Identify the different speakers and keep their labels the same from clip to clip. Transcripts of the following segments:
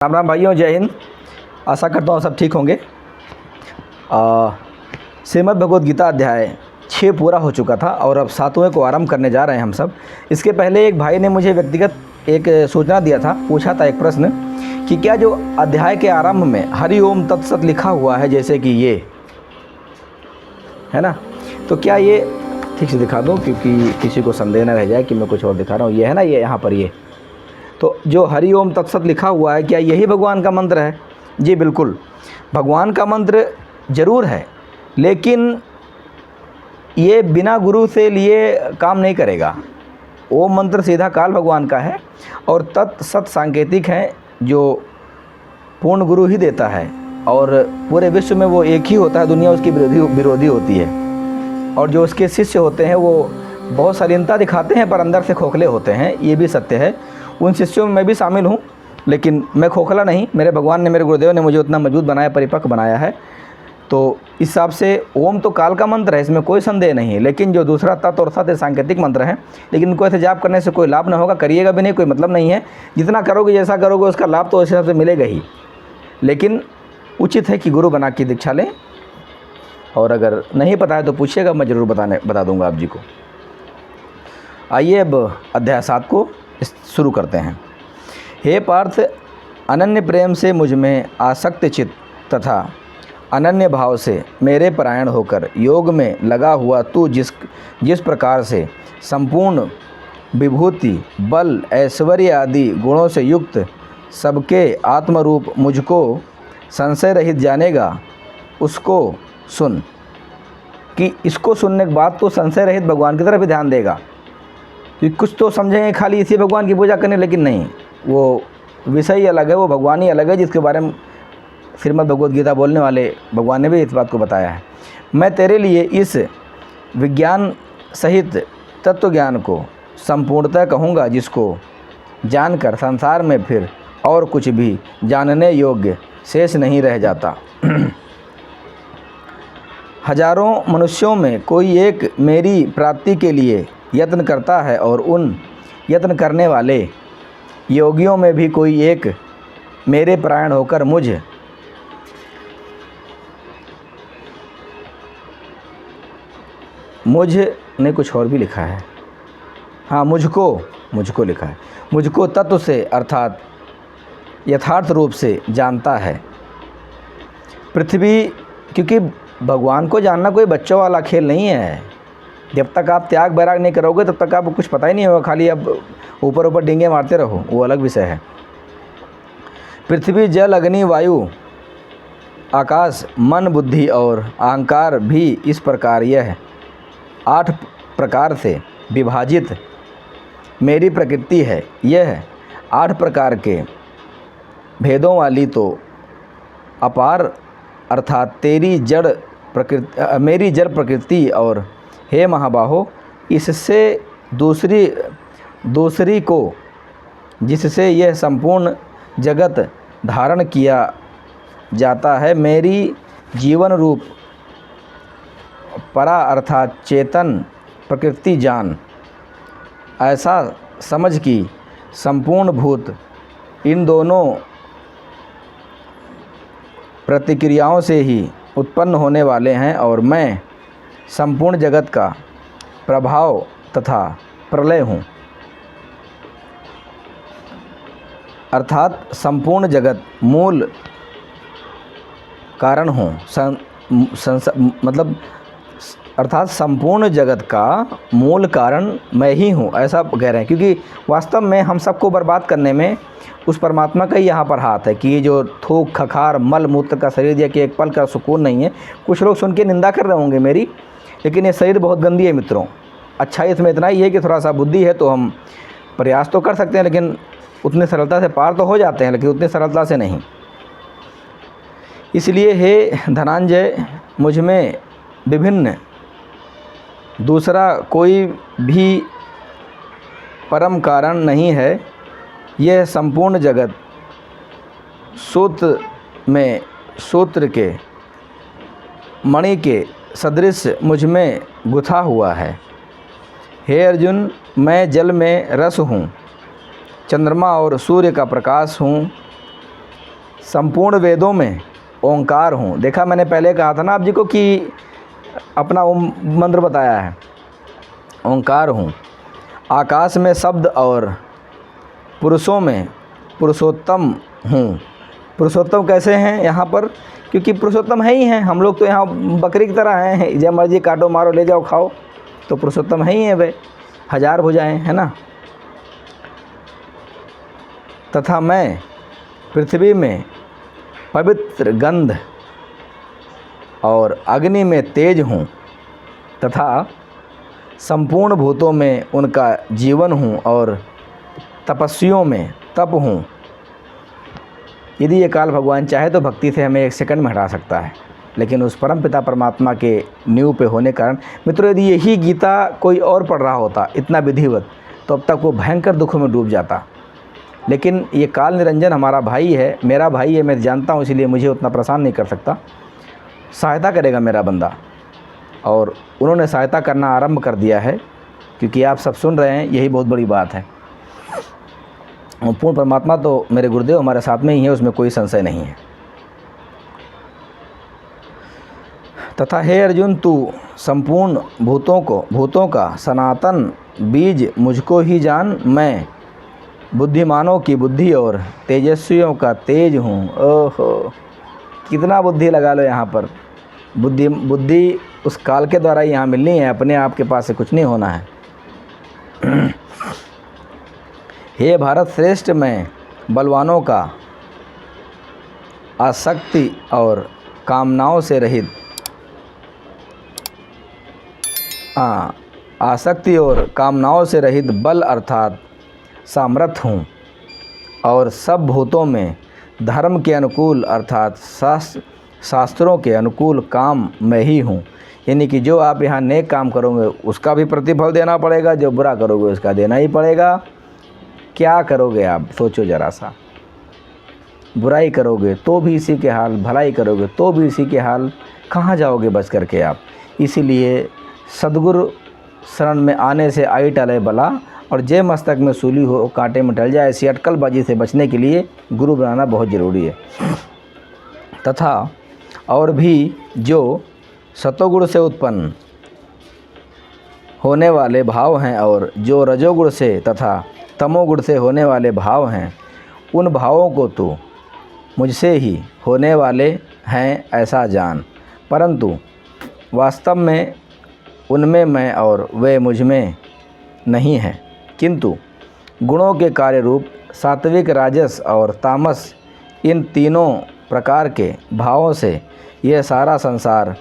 Speaker 1: राम राम भाइयों, जय हिंद। आशा करता हूँ सब ठीक होंगे। श्रीमद् भगवद गीता अध्याय 6 पूरा हो चुका था और अब 7वें को आरंभ करने जा रहे हैं हम सब। इसके पहले एक भाई ने मुझे व्यक्तिगत एक सूचना दिया था, पूछा था एक प्रश्न कि क्या जो अध्याय के आरंभ में हरि ओम तत्सत लिखा हुआ है, जैसे कि ये है ना, तो क्या ये ठीक से दिखा दूँ क्योंकि किसी को संदेह न रह जाए कि मैं कुछ और दिखा रहा हूँ। ये है ना, ये यहाँ पर ये तो जो हरि ओम तत्सत लिखा हुआ है, क्या यही भगवान का मंत्र है? जी बिल्कुल, भगवान का मंत्र ज़रूर है, लेकिन ये बिना गुरु से लिए काम नहीं करेगा। ओम मंत्र सीधा काल भगवान का है और तत्सत सांकेतिक हैं जो पूर्ण गुरु ही देता है, और पूरे विश्व में वो एक ही होता है, दुनिया उसकी विरोधी होती है। और जो उसके शिष्य होते हैं वो बहुत शालीनता दिखाते हैं पर अंदर से खोखले होते हैं, ये भी सत्य है। उन शिष्यों में मैं भी शामिल हूँ, लेकिन मैं खोखला नहीं। मेरे भगवान ने, मेरे गुरुदेव ने मुझे उतना मजबूत बनाया, परिपक्व बनाया है। तो इस हिसाब से ओम तो काल का मंत्र है, इसमें कोई संदेह नहीं है। लेकिन जो दूसरा तत् और सत सांकेतिक मंत्र है, लेकिन इनको ऐसे जाप करने से कोई लाभ ना होगा, करिएगा भी नहीं, कोई मतलब नहीं है। जितना करोगे, जैसा करोगे, उसका लाभ तो उस हिसाब से मिलेगा ही। लेकिन उचित है कि गुरु बना के दीक्षा लें, और अगर नहीं पता है तो पूछिएगा, मैं ज़रूर बता दूँगा आप जी को। आइए अब अध्याय 7 को शुरू करते हैं। हे पार्थ, अनन्य प्रेम से मुझ में आसक्त चित्त तथा अनन्य भाव से मेरे परायण होकर योग में लगा हुआ तू जिस प्रकार से संपूर्ण विभूति, बल, ऐश्वर्य आदि गुणों से युक्त सबके आत्मरूप मुझको संशय रहित जानेगा, उसको सुन। कि इसको सुनने के बाद तो संशय रहित भगवान की तरफ भी ध्यान देगा। कि कुछ तो समझेंगे खाली इसी भगवान की पूजा करने, लेकिन नहीं, वो विषय ही अलग है, वो भगवान ही अलग है, जिसके बारे में श्रीमद् भगवद गीता बोलने वाले भगवान ने भी इस बात को बताया है। मैं तेरे लिए इस विज्ञान सहित तत्व ज्ञान को संपूर्णतः कहूँगा, जिसको जानकर संसार में फिर और कुछ भी जानने योग्य शेष नहीं रह जाता। हजारों मनुष्यों में कोई एक मेरी प्राप्ति के लिए यत्न करता है, और उन यत्न करने वाले योगियों में भी कोई एक मेरे परायण होकर मुझ ने कुछ और भी लिखा है, हाँ, मुझको लिखा है, मुझको तत्व से अर्थात यथार्थ रूप से जानता है। पृथ्वी, क्योंकि भगवान को जानना कोई बच्चों वाला खेल नहीं है। जब तक आप त्याग बैराग नहीं करोगे तब तक आपको कुछ पता ही नहीं होगा, खाली अब ऊपर ऊपर डींगे मारते रहो, वो अलग विषय है। पृथ्वी, जल, अग्नि, वायु, आकाश, मन, बुद्धि और अहंकार भी इस प्रकार यह 8 प्रकार से विभाजित मेरी प्रकृति है। यह 8 प्रकार के भेदों वाली तो अपार अर्थात तेरी जड़ प्रकृति, मेरी जड़ प्रकृति, और हे महाबाहो, इससे दूसरी को जिससे यह संपूर्ण जगत धारण किया जाता है, मेरी जीवन रूप परा अर्थात चेतन प्रकृति जान। ऐसा समझ कि संपूर्ण भूत इन दोनों प्रतिक्रियाओं से ही उत्पन्न होने वाले हैं, और मैं संपूर्ण जगत का प्रभाव तथा प्रलय हूँ। अर्थात संपूर्ण जगत मूल कारण हूँ, मतलब अर्थात संपूर्ण जगत का मूल कारण मैं ही हूँ, ऐसा कह रहे हैं। क्योंकि वास्तव में हम सबको बर्बाद करने में उस परमात्मा का ही यहाँ पर हाथ है। कि ये जो थूक, खखार, मल मूत्र का शरीर दिया कि एक पल का सुकून नहीं है। कुछ लोग सुन के निंदा कर रहे होंगे मेरी, लेकिन ये शरीर बहुत गंदी है मित्रों। अच्छा इसमें इतना ही है कि थोड़ा सा बुद्धि है तो हम प्रयास तो कर सकते हैं, लेकिन उतनी सरलता से पार तो हो जाते हैं, लेकिन उतनी सरलता से नहीं। इसलिए हे धनंजय, मुझ में विभिन्न दूसरा कोई भी परम कारण नहीं है। यह संपूर्ण जगत सूत्र के मणि के सदृश मुझ में गुथा हुआ है। हे अर्जुन, मैं जल में रस हूँ, चंद्रमा और सूर्य का प्रकाश हूँ, संपूर्ण वेदों में ओंकार हूँ। देखा मैंने पहले कहा था ना आप जी को कि अपना ओम मंत्र बताया है, ओंकार हूँ। आकाश में शब्द और पुरुषों में पुरुषोत्तम हूँ। पुरुषोत्तम कैसे हैं यहाँ पर? क्योंकि पुरुषोत्तम है ही हैं। हम लोग तो यहाँ बकरी की तरह हैं, जब मर्जी काटो मारो ले जाओ खाओ, तो पुरुषोत्तम है ही हैं वे, हजार भुजाएं, है ना। तथा मैं पृथ्वी में पवित्र गंध और अग्नि में तेज हूँ, तथा संपूर्ण भूतों में उनका जीवन हूँ और तपस्वियों में तप हूँ। यदि ये काल भगवान चाहे तो भक्ति से हमें 1 सेकंड में हटा सकता है, लेकिन उस परम पिता परमात्मा के नींव पे होने कारण मित्रों, यदि यही गीता कोई और पढ़ रहा होता इतना विधिवत, तो अब तक वो भयंकर दुखों में डूब जाता। लेकिन ये काल निरंजन हमारा भाई है, मेरा भाई है, मैं जानता हूँ, इसीलिए मुझे उतना परेशान नहीं कर सकता। सहायता करेगा मेरा बंदा, और उन्होंने सहायता करना आरंभ कर दिया है, क्योंकि आप सब सुन रहे हैं, यही बहुत बड़ी बात है। और पूर्ण परमात्मा तो मेरे गुरुदेव हमारे साथ में ही है, उसमें कोई संशय नहीं है। तथा हे अर्जुन, तू संपूर्ण भूतों का सनातन बीज मुझको ही जान। मैं बुद्धिमानों की बुद्धि और तेजस्वियों का तेज हूँ। ओहो, कितना बुद्धि लगा लो यहाँ पर। बुद्धि उस काल के द्वारा ही यहाँ मिलनी है, अपने आप के पास से कुछ नहीं होना है। हे भारत श्रेष्ठ, मैं बलवानों का आसक्ति और कामनाओं से रहित बल अर्थात सामर्थ हूँ, और सब भूतों में धर्म के अनुकूल अर्थात शास्त्रों के अनुकूल काम मैं ही हूँ। यानी कि जो आप यहाँ नेक काम करोगे उसका भी प्रतिफल देना पड़ेगा, जो बुरा करोगे उसका देना ही पड़ेगा। क्या करोगे आप, सोचो ज़रा सा। बुराई करोगे तो भी इसी के हाल, भलाई करोगे तो भी इसी के हाल, कहाँ जाओगे बच करके आप। इसीलिए सद्गुरु शरण में आने से आई टले बला, और जे मस्तक में सूली हो कांटे में टल जाए। ऐसी अटकलबाजी से बचने के लिए गुरु बनाना बहुत ज़रूरी है। तथा और भी जो सतोगुण से उत्पन्न होने वाले भाव हैं, और जो रजोगुण से तथा तमोगुण से होने वाले भाव हैं, उन भावों को तो मुझसे ही होने वाले हैं ऐसा जान। परंतु वास्तव में उनमें मैं और वे मुझ में नहीं हैं, किंतु गुणों के कार्य रूप सात्विक, राजस और तामस, इन तीनों प्रकार के भावों से यह सारा संसार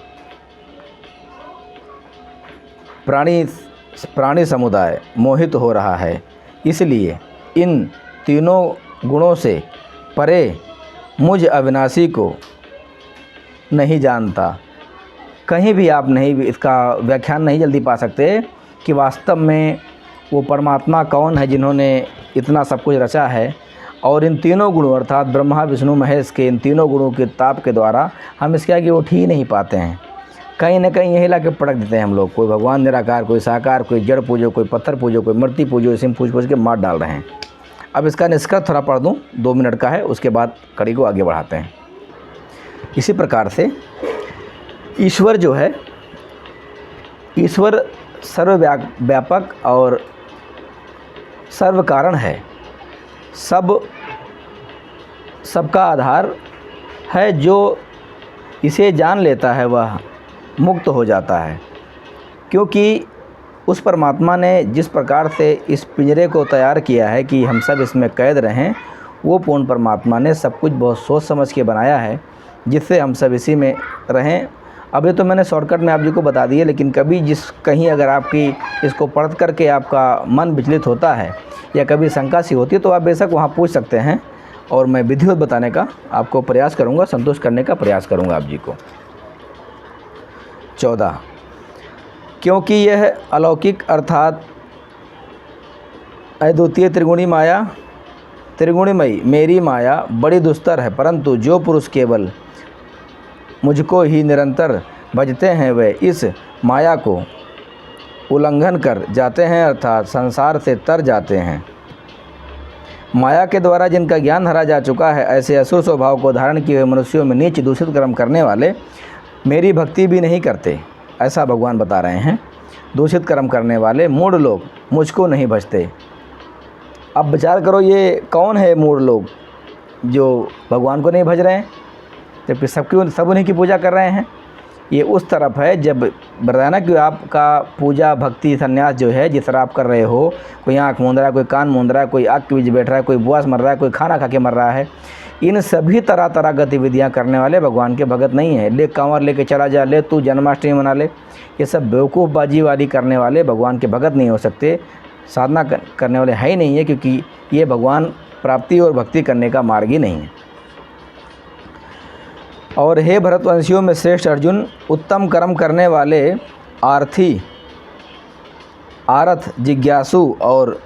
Speaker 1: प्राणी समुदाय मोहित हो रहा है। इसलिए इन तीनों गुणों से परे मुझ अविनाशी को नहीं जानता। कहीं भी आप नहीं इसका व्याख्यान नहीं जल्दी पा सकते कि वास्तव में वो परमात्मा कौन है जिन्होंने इतना सब कुछ रचा है। और इन तीनों गुणों अर्थात ब्रह्मा विष्णु महेश के इन तीनों गुणों के ताप के द्वारा हम इसके आगे उठ ही नहीं पाते हैं। कहीं ना कहीं यही ला के पटक देते हैं हम लोग। कोई भगवान निराकार, कोई साकार, कोई जड़ पूजो, कोई पत्थर पूजो, कोई मूर्ति पूजो, इसी में पूछ के मार डाल रहे हैं। अब इसका निष्कर्ष थोड़ा पढ़ दूँ, 2 मिनट का है, उसके बाद कड़ी को आगे बढ़ाते हैं। इसी प्रकार से ईश्वर जो है, ईश्वर सर्वव्यापक और सर्व कारण है, सबका आधार है। जो इसे जान लेता है वह मुक्त हो जाता है, क्योंकि उस परमात्मा ने जिस प्रकार से इस पिंजरे को तैयार किया है कि हम सब इसमें कैद रहें, वो पूर्ण परमात्मा ने सब कुछ बहुत सोच समझ के बनाया है, जिससे हम सब इसी में रहें। अब ये तो मैंने शॉर्टकट में आप जी को बता दिए, लेकिन कभी कहीं अगर आपकी इसको पढ़ करके आपका मन विचलित होता है या कभी शंका सी होती है, तो आप बेशक वहाँ पूछ सकते हैं, और मैं विधिवत बताने का आपको प्रयास करूँगा, संतुष्ट करने का प्रयास करूँगा आप जी को। 14, क्योंकि यह अलौकिक अर्थात अद्वितीय त्रिगुणीमयी मेरी माया बड़ी दुस्तर है, परंतु जो पुरुष केवल मुझको ही निरंतर भजते हैं वे इस माया को उल्लंघन कर जाते हैं, अर्थात संसार से तर जाते हैं। माया के द्वारा जिनका ज्ञान हरा जा चुका है, ऐसे असुर स्वभाव को धारण किए हुए मनुष्यों में नीच दूषित कर्म करने वाले मेरी भक्ति भी नहीं करते, ऐसा भगवान बता रहे हैं। दूषित कर्म करने वाले मूढ़ लोग मुझको नहीं भजते। अब विचार करो, ये कौन है मूढ़ लोग जो भगवान को नहीं भज रहे हैं, जबकि सब उन्हीं की पूजा कर रहे हैं। ये उस तरफ है जब बताया ना कि आपका पूजा भक्ति संन्यास जो है, जिस तरह आप कर रहे हो, कोई आँख मूंद रहा है, कोई कान मूंद रहा है, कोई आग के बीच बैठ रहा है, कोई उपवास मर रहा है, कोई खाना खा के मर रहा है, इन सभी तरह तरह गतिविधियां करने वाले भगवान के भगत नहीं है। ले कांवर लेके चला जा, ले तू जन्माष्टमी मना ले, ये सब बेवकूफ़बाजी वाली करने वाले भगवान के भगत नहीं हो सकते, साधना करने वाले है ही नहीं है, क्योंकि ये भगवान प्राप्ति और भक्ति करने का मार्ग ही नहीं है। और हे भरतवंशियों में श्रेष्ठ अर्जुन, उत्तम कर्म करने वाले आर्थी, आरथ, जिज्ञासु और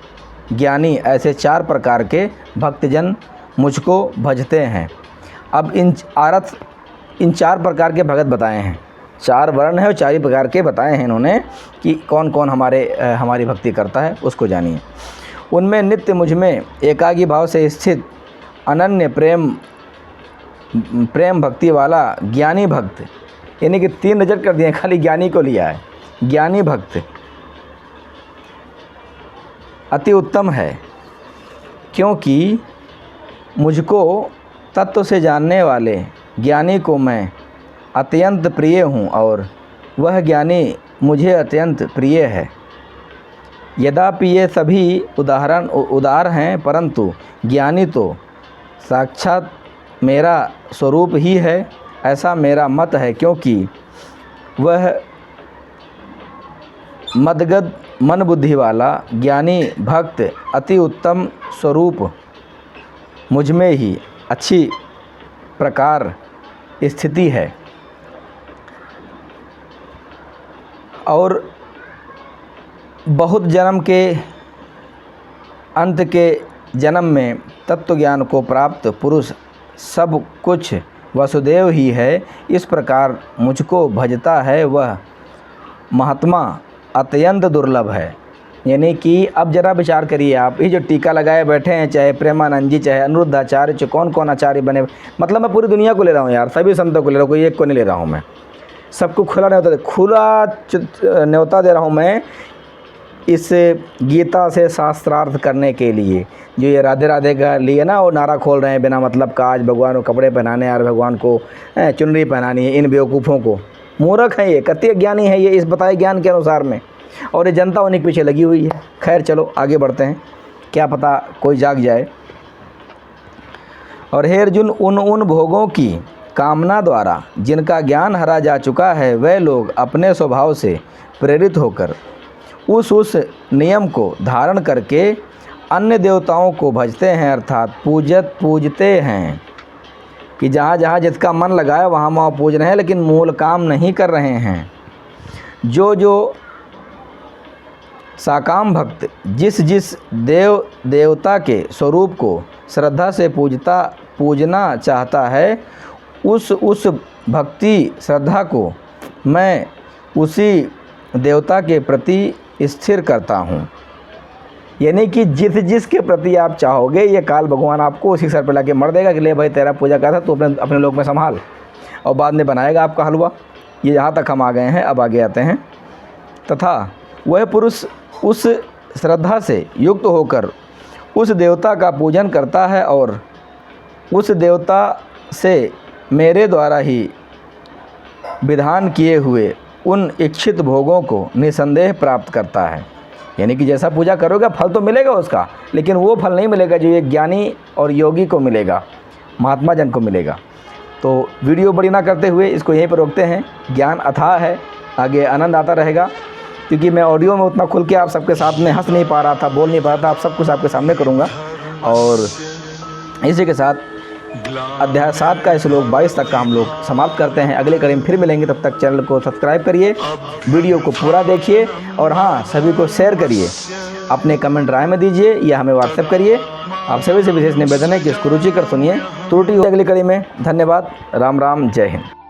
Speaker 1: ज्ञानी, ऐसे 4 प्रकार के भक्तजन मुझको भजते हैं। अब इन 4 प्रकार के भगत बताए हैं, 4 वर्ण है और 4 ही प्रकार के बताए हैं इन्होंने कि कौन कौन हमारी भक्ति करता है, उसको जानिए। उनमें नित्य मुझ में एकागी भाव से स्थित अनन्य प्रेम भक्ति वाला ज्ञानी भक्त, यानी कि 3 रिजेक्ट कर दिए, खाली ज्ञानी को लिया है। ज्ञानी भक्त अति उत्तम है, क्योंकि मुझको तत्व से जानने वाले ज्ञानी को मैं अत्यंत प्रिय हूँ और वह ज्ञानी मुझे अत्यंत प्रिय है। यद्यपि ये सभी उदार हैं, परंतु ज्ञानी तो साक्षात मेरा स्वरूप ही है, ऐसा मेरा मत है, क्योंकि वह मदगद मन बुद्धि वाला ज्ञानी भक्त अति उत्तम स्वरूप मुझ में ही अच्छी प्रकार स्थिति है और बहुत जन्म के अंत के जन्म में तत्व ज्ञान को प्राप्त पुरुष सब कुछ वसुदेव ही है, इस प्रकार मुझको भजता है, वह महात्मा अत्यंत दुर्लभ है। यानी कि अब जरा विचार करिए आप, ये जो टीका लगाए बैठे हैं, चाहे प्रेमानंद जी, चाहे अनिरुद्धाचार्य, चाहे कौन कौन आचार्य बने, मतलब मैं पूरी दुनिया को ले रहा हूँ यार, सभी संतों को ले रहा हूँ, कोई एक को नहीं ले रहा हूँ मैं, सबको खुला न्योता दे रहा हूँ मैं इस गीता से शास्त्रार्थ करने के लिए। जो ये राधे राधे का लिए ना वो नारा खोल रहे हैं बिना मतलब का, आज भगवान को कपड़े पहनाने, यार भगवान को चुनरी पहनानी है, इन बेवकूफ़ों को, मूर्ख है ये, कत्य ज्ञानी है ये इस बताए ज्ञान के अनुसार में, और ये जनता उन्हीं के पीछे लगी हुई है। खैर चलो आगे बढ़ते हैं, क्या पता कोई जाग जाए। और हे अर्जुन, उन भोगों की कामना द्वारा जिनका ज्ञान हरा जा चुका है, वे लोग अपने स्वभाव से प्रेरित होकर उस नियम को धारण करके अन्य देवताओं को भजते हैं, अर्थात पूजते हैं कि जहाँ जहाँ जिसका मन लगाया वहाँ वहाँ पूज रहे हैं, लेकिन मूल काम नहीं कर रहे हैं। जो साकाम भक्त जिस देवता के स्वरूप को श्रद्धा से पूजना चाहता है, उस भक्ति श्रद्धा को मैं उसी देवता के प्रति स्थिर करता हूँ। यानी कि जिस के प्रति आप चाहोगे, ये काल भगवान आपको उसी सर पर लाके मर देगा कि ले भाई तेरा पूजा करता तो अपने लोक में संभाल, और बाद में बनाएगा आपका हलवा। ये यहाँ तक हम आ गए हैं, अब आगे आते हैं। तथा वह पुरुष उस श्रद्धा से युक्त होकर उस देवता का पूजन करता है और उस देवता से मेरे द्वारा ही विधान किए हुए उन इच्छित भोगों को निसंदेह प्राप्त करता है। यानी कि जैसा पूजा करोगे फल तो मिलेगा उसका, लेकिन वो फल नहीं मिलेगा जो एक ज्ञानी और योगी को मिलेगा, महात्मा जन को मिलेगा। तो वीडियो बड़ी ना करते हुए इसको यहीं पर रोकते हैं। ज्ञान अथाह है, आगे आनंद आता रहेगा, क्योंकि मैं ऑडियो में उतना खुल के आप सबके साथ में हंस नहीं पा रहा था, बोल नहीं पा रहा था। आप सब कुछ आपके सामने करूँगा। और इसी के साथ अध्याय 7 का श्लोक 22 तक का हम लोग समाप्त करते हैं। अगले कड़ी में फिर मिलेंगे, तब तक चैनल को सब्सक्राइब करिए, वीडियो को पूरा देखिए, और हाँ, सभी को शेयर करिए, अपने कमेंट राय में दीजिए या हमें व्हाट्सएप करिए। आप सभी से विशेष निवेदन है कि इसको रुचि कर सुनिए, त्रुटि हो अगली कड़ी में। धन्यवाद। राम राम, जय हिंद।